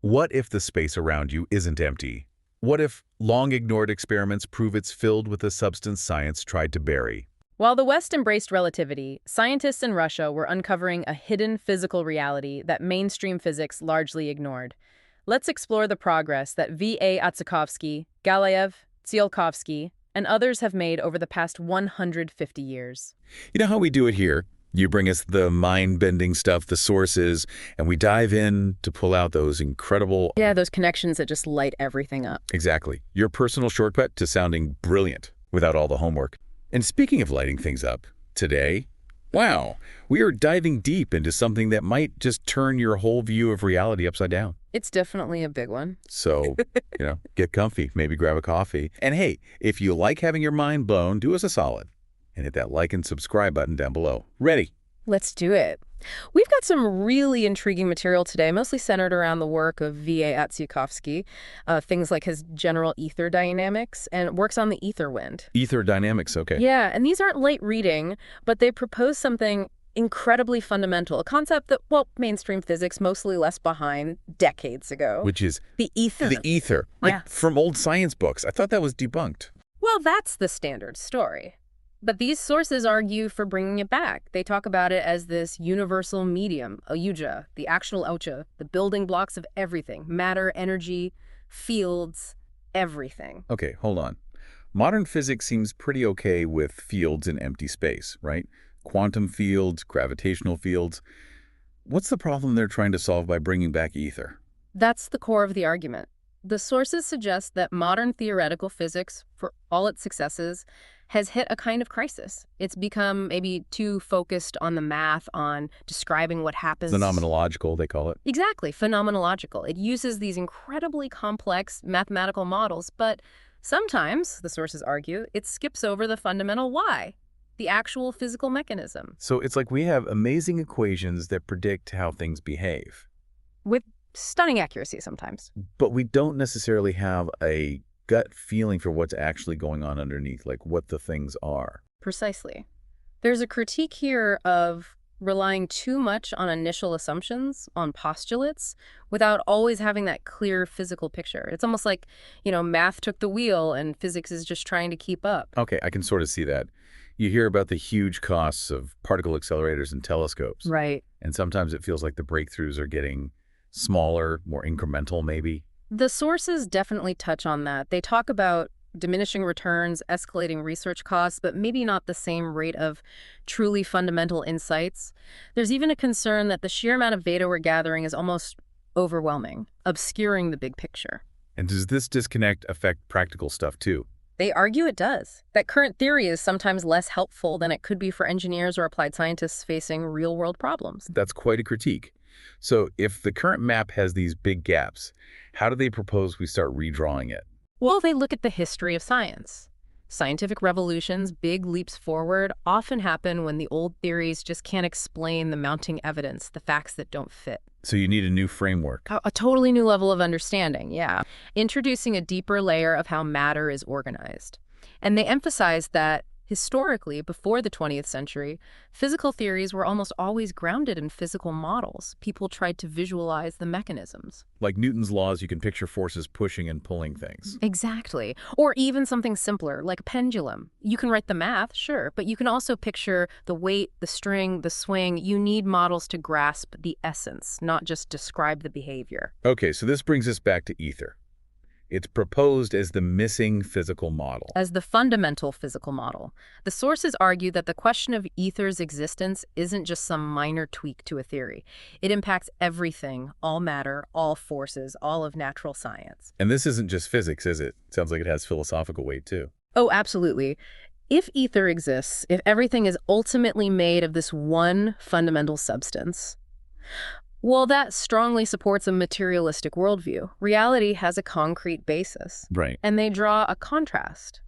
What if the space around you isn't empty? What if long-ignored experiments prove it's filled with a substance science tried to bury? While the West embraced relativity, scientists in Russia were uncovering a hidden physical reality that mainstream physics largely ignored. Let's explore the progress that V.A.Ацюковsky, Galayev, Tsiolkovsky, and others have made over the past 150 years. You know how we do it here? You bring us the mind-bending stuff, the sources, and we dive in to pull out those incredible... Yeah, those connections that just light everything up. Exactly. Your personal shortcut to sounding brilliant without all the homework. And speaking of lighting things up, today, wow, we are diving deep into something that might just turn your whole view of reality upside down. It's definitely a big one. So, get comfy, maybe grab a coffee. And hey, if you like having your mind blown, do us a solid and hit that like and subscribe button down below. Ready? Let's do it. We've got some really intriguing material today, mostly centered around the work of V.A.Ацюковsky, things like his general ether dynamics, and works on the ether wind. Ether dynamics, okay. Yeah, and these aren't light reading, but they propose something incredibly fundamental, a concept that, well, mainstream physics mostly left behind decades ago. Which is? The ether. The ether. Like from old science books. I thought that was debunked. Well, that's the standard story. But these sources argue for bringing it back. They talk about it as this universal medium, Общая, the actual Общая, the building blocks of everything, matter, energy, fields, everything. Okay, hold on. Modern physics seems pretty okay with fields in empty space, right? Quantum fields, gravitational fields. What's the problem they're trying to solve by bringing back ether? That's the core of the argument. The sources suggest that modern theoretical physics, for all its successes, has hit a kind of crisis. It's become maybe too focused on the math, on describing what happens. Phenomenological, they call it. Exactly, phenomenological. It uses these incredibly complex mathematical models, but sometimes, the sources argue, it skips over the fundamental why, the actual physical mechanism. So it's like we have amazing equations that predict how things behave. With stunning accuracy sometimes. But we don't necessarily have a gut feeling for what's actually going on underneath, like what the things are. Precisely. There's a critique here of relying too much on initial assumptions, on postulates, without always having that clear physical picture. It's almost like, math took the wheel and physics is just trying to keep up. Okay, I can sort of see that. You hear about the huge costs of particle accelerators and telescopes. Right. And sometimes it feels like the breakthroughs are getting smaller, more incremental, maybe. The sources definitely touch on that. They talk about diminishing returns, escalating research costs, but maybe not the same rate of truly fundamental insights. There's even a concern that the sheer amount of data we're gathering is almost overwhelming, obscuring the big picture. And does this disconnect affect practical stuff too? They argue it does. That current theory is sometimes less helpful than it could be for engineers or applied scientists facing real-world problems. That's quite a critique. So if the current map has these big gaps, how do they propose we start redrawing it? Well, they look at the history of science. Scientific revolutions, big leaps forward, often happen when the old theories just can't explain the mounting evidence, the facts that don't fit. So you need a new framework. A totally new level of understanding, yeah. Introducing a deeper layer of how matter is organized. And they emphasize that historically, before the 20th century, physical theories were almost always grounded in physical models. People tried to visualize the mechanisms. Like Newton's laws, you can picture forces pushing and pulling things. Exactly. Or even something simpler, like a pendulum. You can write the math, sure, but you can also picture the weight, the string, the swing. You need models to grasp the essence, not just describe the behavior. Okay, so this brings us back to ether. It's proposed as the missing physical model. As the fundamental physical model. The sources argue that the question of ether's existence isn't just some minor tweak to a theory. It impacts everything, all matter, all forces, all of natural science. And this isn't just physics, is it? Sounds like it has philosophical weight, too. Oh, absolutely. If ether exists, if everything is ultimately made of this one fundamental substance, well, that strongly supports a materialistic worldview. Reality has a concrete basis. Right. And they draw a contrast.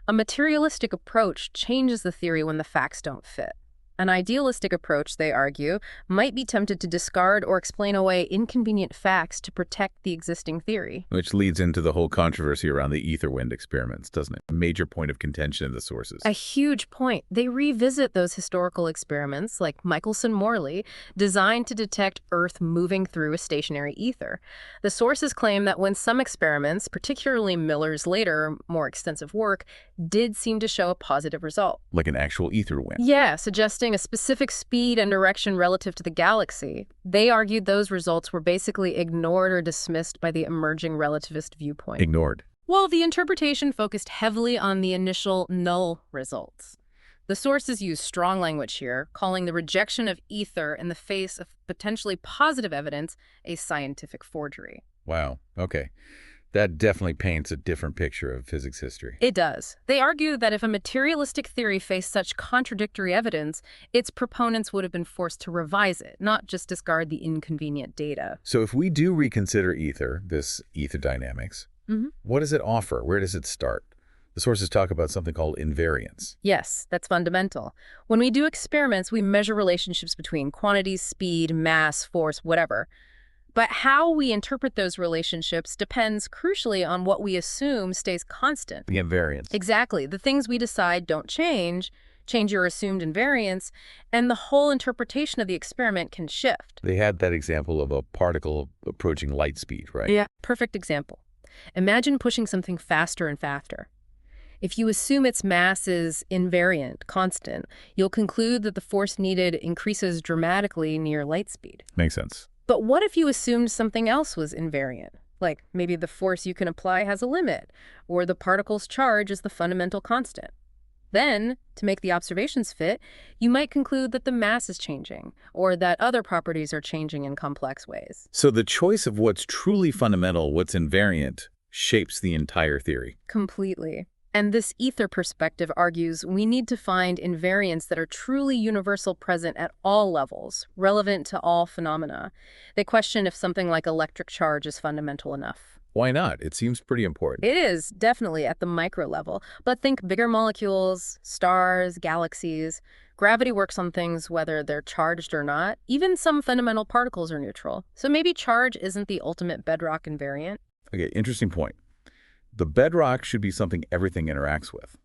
A materialistic approach changes the theory when the facts don't fit. An idealistic approach, they argue, might be tempted to discard or explain away inconvenient facts to protect the existing theory. Which leads into the whole controversy around the ether wind experiments, doesn't it? A major point of contention in the sources. A huge point. They revisit those historical experiments, like Michelson-Morley, designed to detect Earth moving through a stationary ether. The sources claim that when some experiments, particularly Miller's later, more extensive work, did seem to show a positive result. Like an actual ether wind. Yeah, suggesting a specific speed and direction relative to the galaxy. They argued those results were basically ignored or dismissed by the emerging relativist viewpoint. Ignored. Well, the interpretation focused heavily on the initial null results. The sources use strong language here, calling the rejection of ether in the face of potentially positive evidence a scientific forgery. Wow. Okay. That definitely paints a different picture of physics history. It does. They argue that if a materialistic theory faced such contradictory evidence, its proponents would have been forced to revise it, not just discard the inconvenient data. So if we do reconsider ether, this ether dynamics, what does it offer? Where does it start? The sources talk about something called invariance. Yes, that's fundamental. When we do experiments, we measure relationships between quantities, speed, mass, force, whatever. But how we interpret those relationships depends crucially on what we assume stays constant. The invariance. Exactly. The things we decide don't change your assumed invariance, and the whole interpretation of the experiment can shift. They had that example of a particle approaching light speed, right? Yeah, perfect example. Imagine pushing something faster and faster. If you assume its mass is invariant, constant, you'll conclude that the force needed increases dramatically near light speed. Makes sense. But what if you assumed something else was invariant? Like maybe the force you can apply has a limit, or the particle's charge is the fundamental constant. Then, to make the observations fit, you might conclude that the mass is changing, or that other properties are changing in complex ways. So the choice of what's truly fundamental, what's invariant, shapes the entire theory. Completely. And this ether perspective argues we need to find invariants that are truly universal, present at all levels, relevant to all phenomena. They question if something like electric charge is fundamental enough. Why not? It seems pretty important. It is, definitely, at the micro level. But think bigger molecules, stars, galaxies. Gravity works on things whether they're charged or not. Even some fundamental particles are neutral. So maybe charge isn't the ultimate bedrock invariant. Okay, interesting point. The bedrock should be something everything interacts with.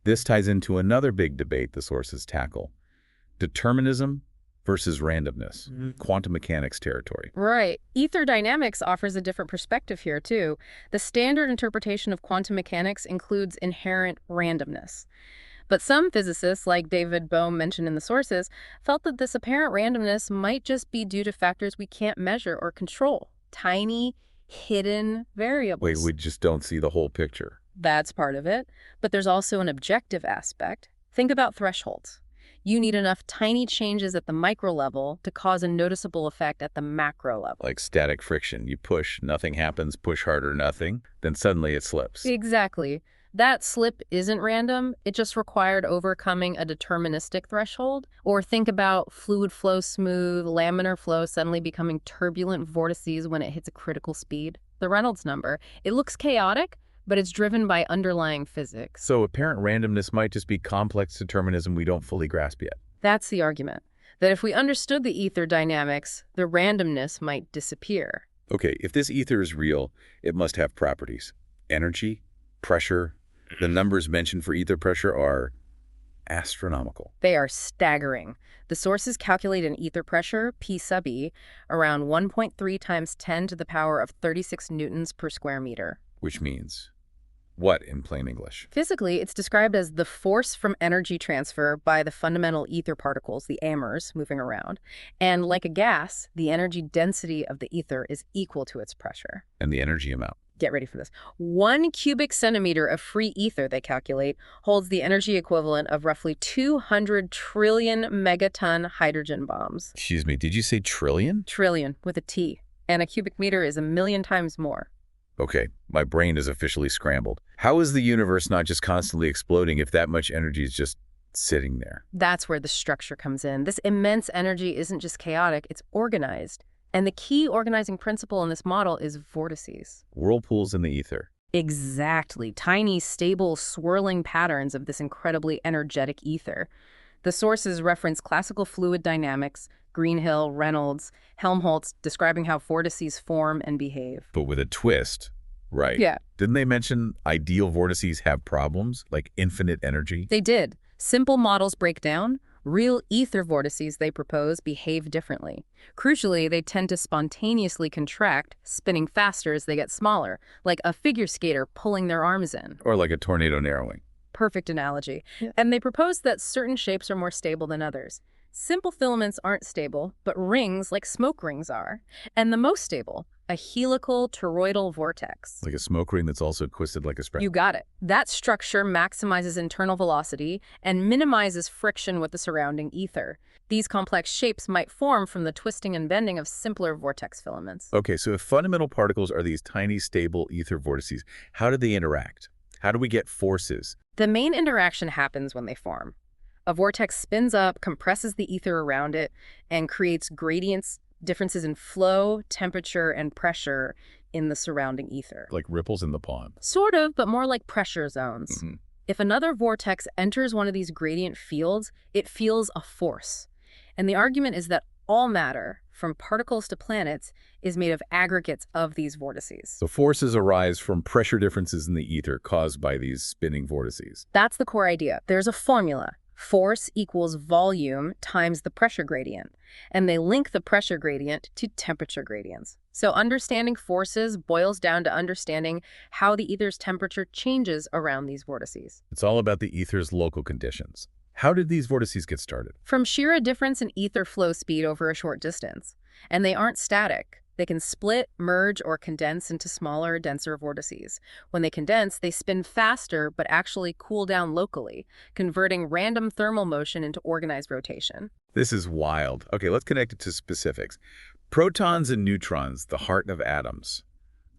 This ties into another big debate the sources tackle: determinism versus randomness, quantum mechanics territory. Right. Ether dynamics offers a different perspective here, too. The standard interpretation of quantum mechanics includes inherent randomness. But some physicists, like David Bohm mentioned in the sources, felt that this apparent randomness might just be due to factors we can't measure or control. Tiny, hidden variables. Wait, we just don't see the whole picture. That's part of it. But there's also an objective aspect. Think about thresholds. You need enough tiny changes at the micro level to cause a noticeable effect at the macro level. Like static friction. You push, nothing happens, push harder, nothing. Then suddenly it slips. Exactly. That slip isn't random. It just required overcoming a deterministic threshold. Or think about fluid flow smooth, laminar flow suddenly becoming turbulent vortices when it hits a critical speed. The Reynolds number. It looks chaotic, but it's driven by underlying physics. So apparent randomness might just be complex determinism we don't fully grasp yet. That's the argument. That if we understood the ether dynamics, the randomness might disappear. Okay, if this ether is real, it must have properties. Energy, pressure. The numbers mentioned for ether pressure are astronomical. They are staggering. The sources calculate an ether pressure, P sub E, around 1.3 times 10 to the power of 36 newtons per square meter. Which means what in plain English? Physically, it's described as the force from energy transfer by the fundamental ether particles, the amers, moving around. And like a gas, the energy density of the ether is equal to its pressure. And the energy amount? Get ready for this. 1 cubic centimeter of free ether, they calculate, holds the energy equivalent of roughly 200 trillion megaton hydrogen bombs. Excuse me, did you say trillion? Trillion, with a T. And a cubic meter is 1,000,000 times more. Okay, my brain is officially scrambled. How is the universe not just constantly exploding if that much energy is just sitting there? That's where the structure comes in. This immense energy isn't just chaotic, it's organized. And the key organizing principle in this model is vortices. Whirlpools in the ether. Exactly. Tiny, stable, swirling patterns of this incredibly energetic ether. The sources reference classical fluid dynamics, Greenhill, Reynolds, Helmholtz, describing how vortices form and behave. But with a twist, right? Yeah. Didn't they mention ideal vortices have problems, like infinite energy? They did. Simple models break down. Real ether vortices they propose behave differently. Crucially, they tend to spontaneously contract, spinning faster as they get smaller, like a figure skater pulling their arms in. Or like a tornado narrowing. Perfect analogy. Yeah. And they propose that certain shapes are more stable than others. Simple filaments aren't stable, but rings like smoke rings are. And the most stable, a helical toroidal vortex. Like a smoke ring that's also twisted like a spread. You got it. That structure maximizes internal velocity and minimizes friction with the surrounding ether. These complex shapes might form from the twisting and bending of simpler vortex filaments. Okay, so if fundamental particles are these tiny, stable ether vortices, how do they interact? How do we get forces? The main interaction happens when they form. A vortex spins up, compresses the ether around it, and creates gradients, differences in flow, temperature, and pressure in the surrounding ether. Like ripples in the pond. Sort of, but more like pressure zones. Mm-hmm. If another vortex enters one of these gradient fields, it feels a force. And the argument is that all matter, from particles to planets, is made of aggregates of these vortices. So forces arise from pressure differences in the ether caused by these spinning vortices. That's the core idea. There's a formula. Force equals volume times the pressure gradient. And they link the pressure gradient to temperature gradients. So understanding forces boils down to understanding how the ether's temperature changes around these vortices. It's all about the ether's local conditions. How did these vortices get started? From sheer difference in ether flow speed over a short distance. And they aren't static. They can split, merge, or condense into smaller, denser vortices. When they condense, they spin faster but actually cool down locally, converting random thermal motion into organized rotation. This is wild. Okay, let's connect it to specifics. Protons and neutrons, the heart of atoms.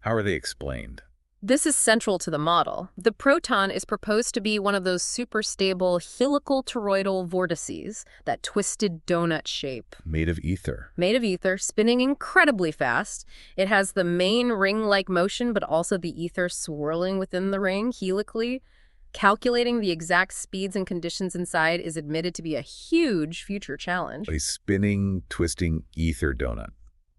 How are they explained? This is central to the model. The proton is proposed to be one of those super stable helical toroidal vortices, that twisted donut shape. Made of ether. Made of ether, spinning incredibly fast. It has the main ring-like motion, but also the ether swirling within the ring helically. Calculating the exact speeds and conditions inside is admitted to be a huge future challenge. A spinning, twisting ether donut.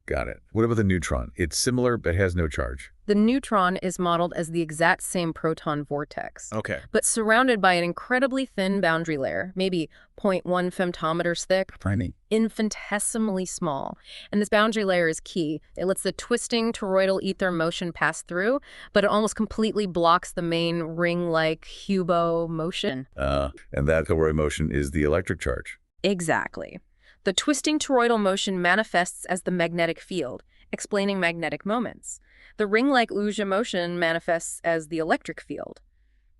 Got it. What about the neutron? It's similar, but has no charge. The neutron is modeled as the exact same proton vortex. Okay. But surrounded by an incredibly thin boundary layer, maybe 0.1 femtometers thick. Tiny. Infinitesimally small. And this boundary layer is key. It lets the twisting toroidal ether motion pass through, but it almost completely blocks the main ring-like Hubo motion. And that toroidal motion is the electric charge. Exactly. The twisting toroidal motion manifests as the magnetic field, explaining magnetic moments. The ring-like Ujja motion manifests as the electric field.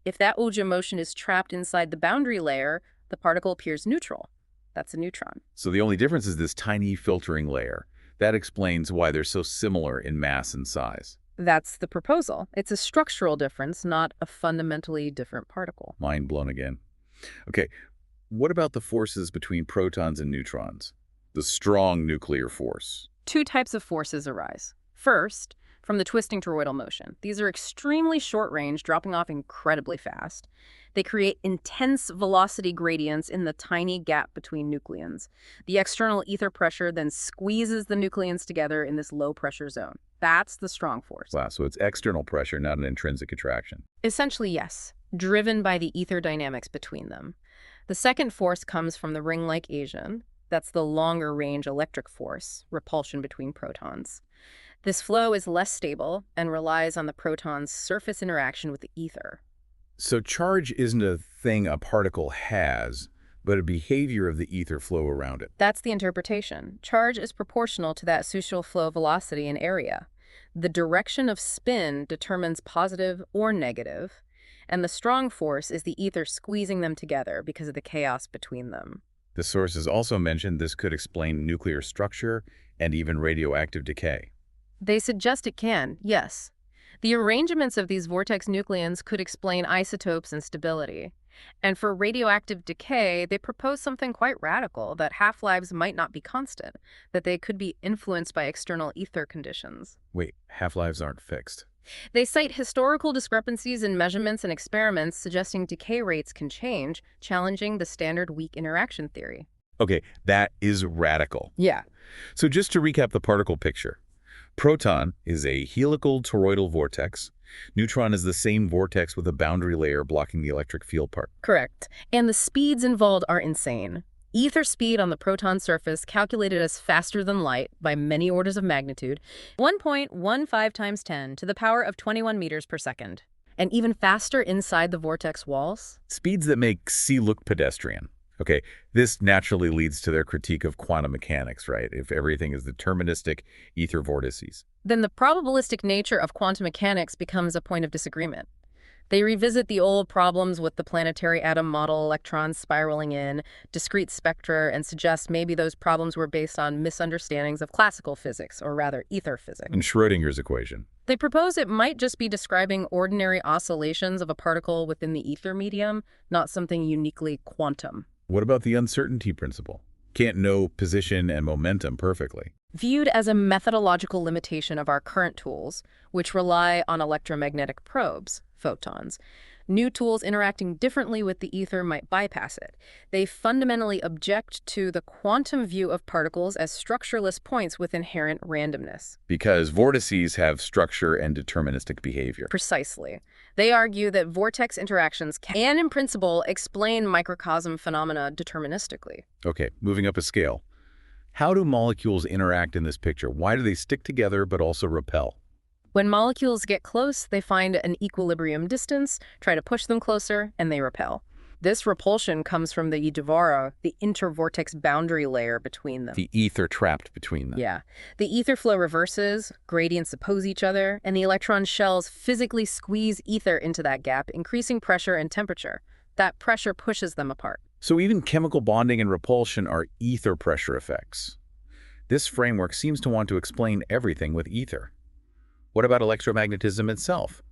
If that Ujja motion is trapped inside the boundary layer, the particle appears neutral. That's a neutron. So the only difference is this tiny filtering layer. That explains why they're so similar in mass and size. That's the proposal. It's a structural difference, not a fundamentally different particle. Mind blown again. Okay. What about the forces between protons and neutrons? The strong nuclear force. Two types of forces arise. First, from the twisting toroidal motion. These are extremely short range, dropping off incredibly fast. They create intense velocity gradients in the tiny gap between nucleons. The external ether pressure then squeezes the nucleons together in this low pressure zone. That's the strong force. Wow, so it's external pressure, not an intrinsic attraction. Essentially, yes, driven by the ether dynamics between them. The second force comes from the ring-like Asian. That's the longer-range electric force, repulsion between protons. This flow is less stable and relies on the proton's surface interaction with the ether. So charge isn't a thing a particle has, but a behavior of the ether flow around it. That's the interpretation. Charge is proportional to that social flow velocity and area. The direction of spin determines positive or negative, and the strong force is the ether squeezing them together because of the chaos between them. The sources also mentioned this could explain nuclear structure and even radioactive decay. They suggest it can, yes. The arrangements of these vortex nucleons could explain isotopes and stability. And for radioactive decay, they propose something quite radical, that half-lives might not be constant, that they could be influenced by external ether conditions. Wait, half-lives aren't fixed. They cite historical discrepancies in measurements and experiments suggesting decay rates can change, challenging the standard weak interaction theory. Okay, that is radical. Yeah. So just to recap the particle picture, proton is a helical toroidal vortex. Neutron is the same vortex with a boundary layer blocking the electric field part. Correct. And the speeds involved are insane. Ether speed on the proton surface calculated as faster than light by many orders of magnitude, 1.15 times 10 to the power of 21 meters per second. And even faster inside the vortex walls. Speeds that make C look pedestrian. Okay, this naturally leads to their critique of quantum mechanics, right? If everything is deterministic ether vortices. Then the probabilistic nature of quantum mechanics becomes a point of disagreement. They revisit the old problems with the planetary atom model, electrons spiraling in, discrete spectra, and suggest maybe those problems were based on misunderstandings of classical physics, or rather ether physics. And Schrödinger's equation. They propose it might just be describing ordinary oscillations of a particle within the ether medium, not something uniquely quantum. What about the uncertainty principle? Can't know position and momentum perfectly. Viewed as a methodological limitation of our current tools, which rely on electromagnetic probes, photons, new tools interacting differently with the ether might bypass it. They fundamentally object to the quantum view of particles as structureless points with inherent randomness. Because vortices have structure and deterministic behavior. Precisely. They argue that vortex interactions can, in principle, explain microcosm phenomena deterministically. Okay, moving up a scale. How do molecules interact in this picture? Why do they stick together but also repel? When molecules get close, they find an equilibrium distance, try to push them closer, and they repel. This repulsion comes from the yidivara, the intervortex boundary layer between them. The ether trapped between them. Yeah. The ether flow reverses, gradients oppose each other, and the electron shells physically squeeze ether into that gap, increasing pressure and temperature. That pressure pushes them apart. So even chemical bonding and repulsion are ether pressure effects. This framework seems to want to explain everything with ether. What about electromagnetism itself?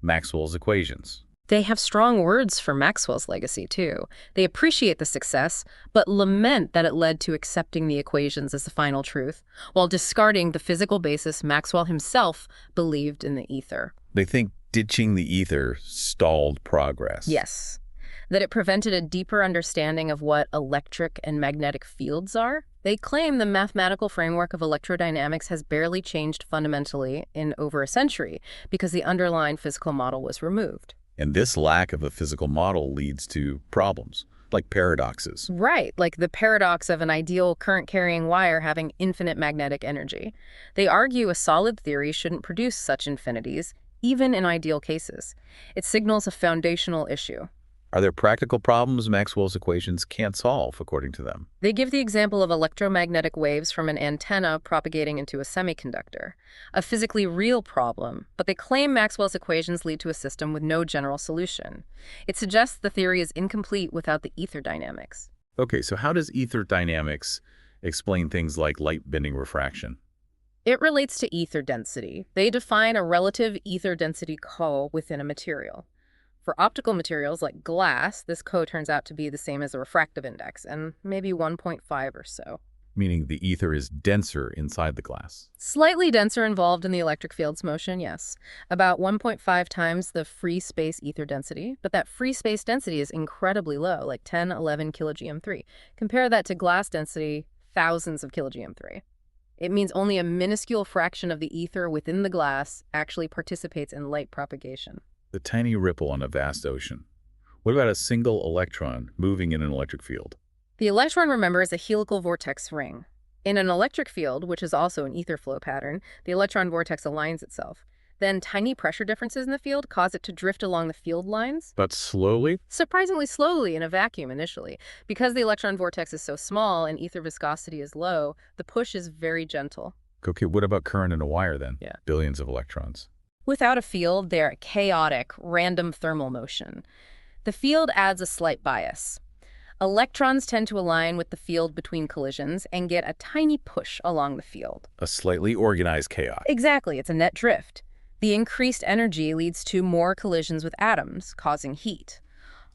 Maxwell's equations. They have strong words for Maxwell's legacy, too. They appreciate the success, but lament that it led to accepting the equations as the final truth, while discarding the physical basis Maxwell himself believed in the ether. They think ditching the ether stalled progress. Yes. That it prevented a deeper understanding of what electric and magnetic fields are. They claim the mathematical framework of electrodynamics has barely changed fundamentally in over a century because the underlying physical model was removed. And this lack of a physical model leads to problems, like paradoxes. Right, like the paradox of an ideal current-carrying wire having infinite magnetic energy. They argue a solid theory shouldn't produce such infinities, even in ideal cases. It signals a foundational issue. Are there practical problems Maxwell's equations can't solve, according to them? They give the example of electromagnetic waves from an antenna propagating into a semiconductor, a physically real problem, but they claim Maxwell's equations lead to a system with no general solution. It suggests the theory is incomplete without the ether dynamics. Okay, so how does ether dynamics explain things like light-bending refraction? It relates to ether density. They define a relative ether density co within a material. For optical materials like glass, this co turns out to be the same as the refractive index, and maybe 1.5 or so. Meaning the ether is denser inside the glass. Slightly denser involved in the electric field's motion, yes. About 1.5 times the free space ether density, but that free space density is incredibly low, like 10, 11 kgm3. Compare that to glass density, thousands of kgm3. It means only a minuscule fraction of the ether within the glass actually participates in light propagation. The tiny ripple on a vast ocean. What about a single electron moving in an electric field? The electron, remember, is a helical vortex ring. In an electric field, which is also an ether flow pattern, the electron vortex aligns itself. Then tiny pressure differences in the field cause it to drift along the field lines. But slowly? Surprisingly slowly in a vacuum initially. Because the electron vortex is so small and ether viscosity is low, the push is very gentle. Okay, what about current in a wire then? Yeah. Billions of electrons. Without a field, they're chaotic, random thermal motion. The field adds a slight bias. Electrons tend to align with the field between collisions and get a tiny push along the field. A slightly organized chaos. Exactly, it's a net drift. The increased energy leads to more collisions with atoms, causing heat.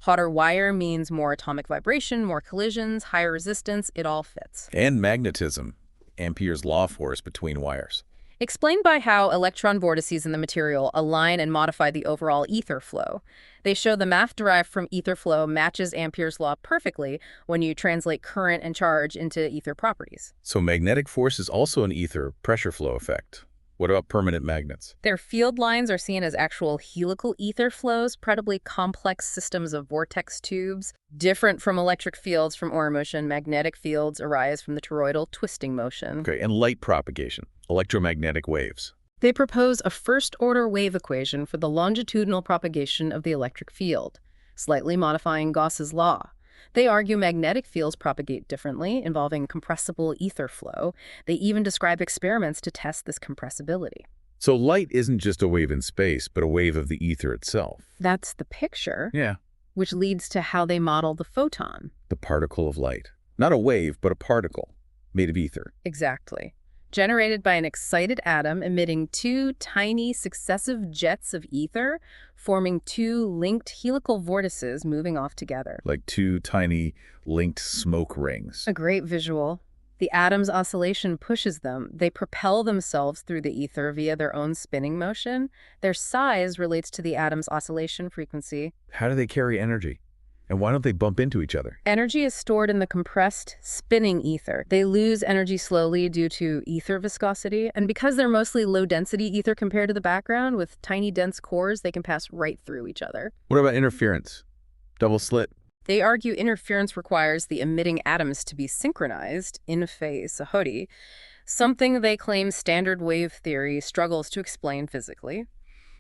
Hotter wire means more atomic vibration, more collisions, higher resistance, it all fits. And magnetism. Ampere's law force between wires. Explained by how electron vortices in the material align and modify the overall ether flow. They show the math derived from ether flow matches Ampere's law perfectly when you translate current and charge into ether properties. So magnetic force is also an ether pressure flow effect. What about permanent magnets? Their field lines are seen as actual helical ether flows, predictably complex systems of vortex tubes. Different from electric fields from Auer motion, magnetic fields arise from the toroidal twisting motion. Okay, and light propagation, electromagnetic waves. They propose a first-order wave equation for the longitudinal propagation of the electric field, slightly modifying Gauss's law. They argue magnetic fields propagate differently, involving compressible ether flow. They even describe experiments to test this compressibility. So light isn't just a wave in space, but a wave of the ether itself. That's the picture, Yeah, which leads to how they model the photon. the particle of light. Not a wave, but a particle made of ether. Exactly. Generated by an excited atom emitting two tiny successive jets of ether, forming two linked helical vortices moving off together. Like two tiny linked smoke rings. A great visual. The atom's oscillation pushes them. They propel themselves through the ether via their own spinning motion. Their size relates to the atom's oscillation frequency. How do they carry energy? And why don't they bump into each other? Energy is stored in the compressed, spinning ether. They lose energy slowly due to ether viscosity, and because they're mostly low-density ether compared to the background, with tiny dense cores, they can pass right through each other. What about interference? Double slit? They argue interference requires the emitting atoms to be synchronized, in phase, sahodi, something they claim standard wave theory struggles to explain physically.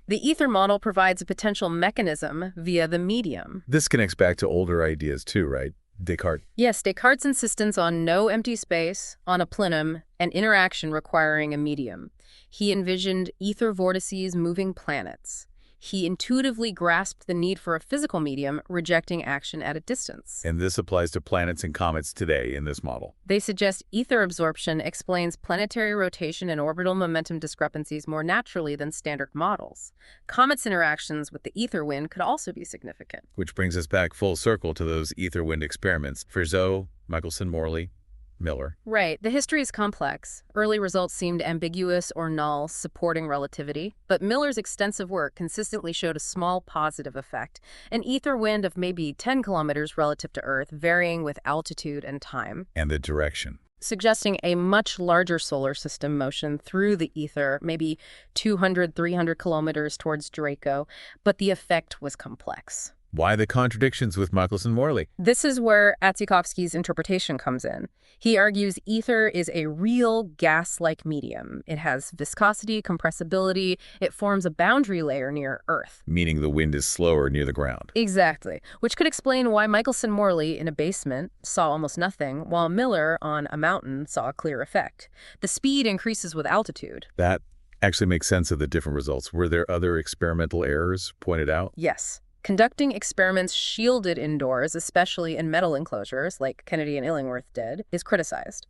The ether model provides a potential mechanism via the medium. This connects back to older ideas too, right? Descartes. Yes, Descartes' insistence on no empty space, on a plenum, and interaction requiring a medium. He envisioned ether vortices moving planets. He intuitively grasped the need for a physical medium, rejecting action at a distance. And this applies to planets and comets today in this model. They suggest ether absorption explains planetary rotation and orbital momentum discrepancies more naturally than standard models. Comets' interactions with the ether wind could also be significant. Which brings us back full circle to those ether wind experiments. Ferzo, Michelson-Morley, Miller. Right. The history is complex. Early results seemed ambiguous or null, supporting relativity. But Miller's extensive work consistently showed a small positive effect, an ether wind of maybe 10 kilometers relative to Earth, varying with altitude and time. And the direction. Suggesting a much larger solar system motion through the ether, maybe 200, 300 kilometers towards Draco, but the effect was complex. Why the contradictions with Michelson-Morley? This is where Atsyukovsky's interpretation comes in. He argues ether is a real gas-like medium. It has viscosity, compressibility. It forms a boundary layer near Earth. Meaning the wind is slower near the ground. Exactly, which could explain why Michelson-Morley in a basement saw almost nothing, while Miller on a mountain saw a clear effect. The speed increases with altitude. That actually makes sense of the different results. Were there other experimental errors pointed out? Yes. Conducting experiments shielded indoors, especially in metal enclosures, like Kennedy and Illingworth did, is criticized.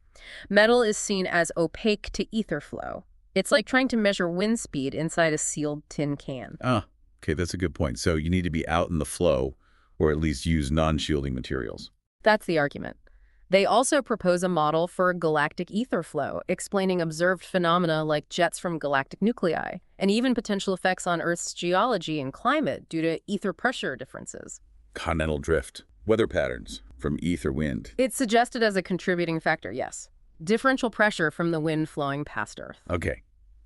Metal is seen as opaque to ether flow. It's like trying to measure wind speed inside a sealed tin can. Ah, okay, that's a good point. So you need to be out in the flow, or at least use non-shielding materials. That's the argument. They also propose a model for galactic ether flow, explaining observed phenomena like jets from galactic nuclei, and even potential effects on Earth's geology and climate due to ether pressure differences. Continental drift, weather patterns from ether wind. It's suggested as a contributing factor, yes. Differential pressure from the wind flowing past Earth. Okay,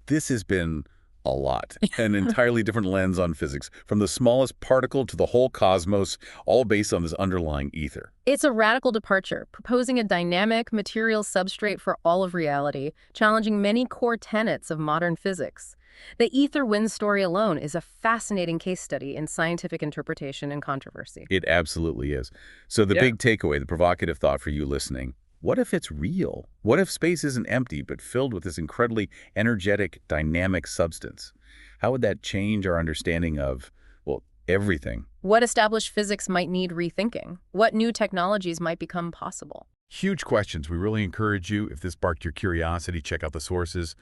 this has been a lot. An entirely different lens on physics, from the smallest particle to the whole cosmos, all based on this underlying ether. It's a radical departure, proposing a dynamic material substrate for all of reality, challenging many core tenets of modern physics. The ether wind story alone is a fascinating case study in scientific interpretation and controversy. It absolutely is. So the big takeaway, the provocative thought for you listening, what if it's real? What if space isn't empty, but filled with this incredibly energetic, dynamic substance? How would that change our understanding of, well, everything? What established physics might need rethinking? What new technologies might become possible? Huge questions. We really encourage you, if this sparked your curiosity, check out the sources,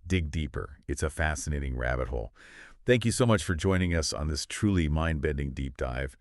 dig deeper. It's a fascinating rabbit hole. Thank you so much for joining us on this truly mind-bending deep dive.